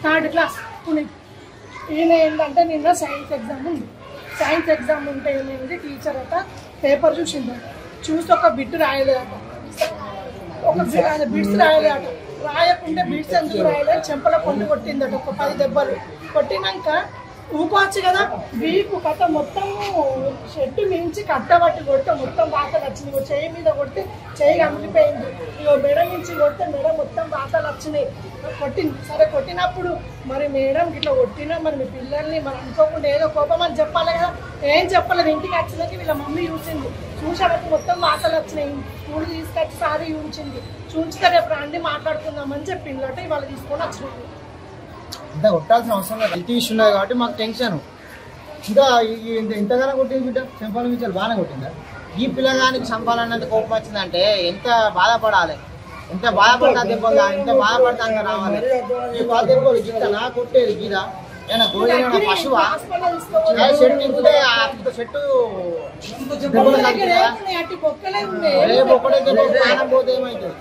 Third class Puneeth. ఈయన ఏంటంటే నిన్న సైన్స్ ఎగ్జామ్ ఉంది. సైన్స్ ఎగ్జామ్ ఉంటే ఏమైంది, టీచర్ అట పేపర్ చూసింది, చూసి ఒక బిట్ రాయలేదట, ఒక బిట్స్ రాయలేదట. రాయకుంటే బిట్స్ ఎందుకు రాయలేదు, చెంపల పొండి కొట్టిందట ఒక 10 దెబ్బలు. కొట్టినాక ఊకోవచ్చు కదా, వీపు కట్ట మొత్తము షెడ్ మించి కట్టబట్టి కొడితే మొత్తం వాతలు వచ్చినాయి. చేయి మీద కొడితే చేయి కమిలిపోయింది. ఇగో మెడ నుంచి కొడితే మెడ మొత్తం వాతలు వచ్చినాయి. కొట్టింది. సరే కొట్టినప్పుడు మరి మేడం ఇట్లా కొట్టినా మరి మీ పిల్లల్ని మనం అనుకోకుండా ఏదో కోపం అని చెప్పాలి కదా, ఏం చెప్పలేదు. ఇంటికి వచ్చినాక వీళ్ళ మమ్మీ చూసింది, చూసాక మొత్తం వాతలు వచ్చినాయి. స్కూల్ తీసుకొచ్చి సారి చూసింది, చూస్తే రేపు రండి మాట్లాడుకుందామని చెప్పిందట. ఇవాళ తీసుకొని వచ్చినాయి. ఇంత కొట్టాల్సిన అవసరం లేదు, హెల్త్ ఇష్యూ ఉన్నది కాబట్టి మాకు టెన్షన్. ఇంకా ఇంతగానో కొట్టింది బిడ్డ, చంపాల మించాలి బాగానే కొట్టిందా? ఈ పిల్లగానికి చంపాలన్నంత కోపం వచ్చిందంటే ఎంత బాధపడాలి, ఎంత బాధపడతా దెబ్బగా, ఎంత బాధపడతాం రావాలి. ఈ బాధ దెబ్బలు గిట్టనా కొట్టేది గీదా ఏనా గోడైనా పశువా? చెట్టు ఇంకుతే చెట్టు రేపు ఒక్కడే ప్రాణం పోతే ఏమైతుంది?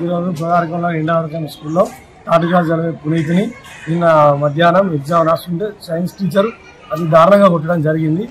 ఈరోజు గోదావరికంలో ఇండవరకం స్కూల్లో థర్డ్ క్లాస్ చదివే పునీతిని నిన్న మధ్యాహ్నం ఎగ్జామ్ రాస్తుంటే సైన్స్ టీచర్ అది దారుణంగా కొట్టడం జరిగింది.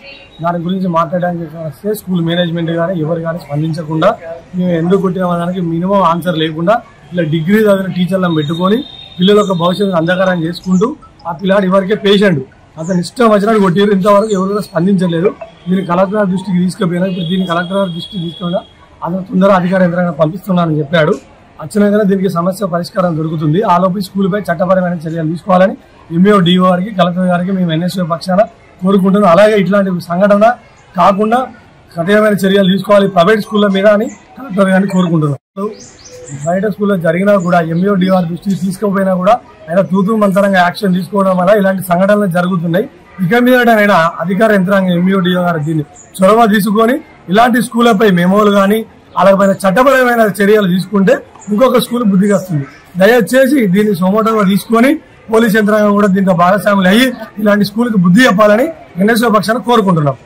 దాని గురించి మాట్లాడడానికి వస్తే స్కూల్ మేనేజ్మెంట్ కానీ ఎవరు కానీ స్పందించకుండా మేము ఎందుకు కొట్టిన దానికి మినిమం ఆన్సర్ లేకుండా ఇలా డిగ్రీ చదివిన టీచర్లను పెట్టుకొని పిల్లల యొక్క భవిష్యత్తు అంధకారం చేసుకుంటూ ఆ పిల్లాడు ఎవరికే పేషెంట్ అతను ఇష్టం వచ్చినట్టు కొట్టారు. ఇంతవరకు ఎవరు స్పందించలేదు. దీన్ని కలెక్టర్ దృష్టికి తీసుకుపోయినా ఇప్పుడు దీన్ని కలెక్టర్ దృష్టికి తీసుకున్నా అతను తొందర అధికార యంత్రాంగం పంపిస్తున్నానని చెప్పాడు. వచ్చినాకనే దీనికి సమస్య పరిష్కారం దొరుకుతుంది. ఆలోపు స్కూల్పై చట్టపరమైన చర్యలు తీసుకోవాలని ఎంఈఓ డిఓ గారికి కలెక్టర్ గారికి మేము ఎన్ఎస్ఓ పక్షాన కోరుకుంటున్నాం. అలాగే ఇట్లాంటి సంఘటన కాకుండా కఠినమైన చర్యలు తీసుకోవాలి ప్రైవేట్ స్కూళ్ళ మీద అని కలెక్టర్ గారిని కోరుకుంటున్నాం. బయట స్కూల్లో జరిగినా కూడా ఎంఈఓ డిఓ దృష్టికి తీసుకుపోయినా కూడా ఆయన తూతూ మంతరంగా యాక్షన్ తీసుకోవడం వల్ల ఇలాంటి సంఘటనలు జరుగుతున్నాయి. ఇక మీద ఆయన అధికార యంత్రాంగం ఎంఈఓ డిఓ గారు దీన్ని చొరవ తీసుకొని ఇలాంటి స్కూళ్లపై మెమోలు కానీ అలాగే చట్టపరమైన చర్యలు తీసుకుంటే ఇంకొక స్కూల్ బుద్ధిగా వస్తుంది. దయచేసి దీన్ని సోమోటంగా తీసుకొని పోలీస్ యంత్రాంగం కూడా దీంట్లో భాగస్వాములు అయ్యి ఇలాంటి స్కూల్కి బుద్ధి చెప్పాలని ఎన్ఎస్ఓ పక్షాన కోరుకుంటున్నాం.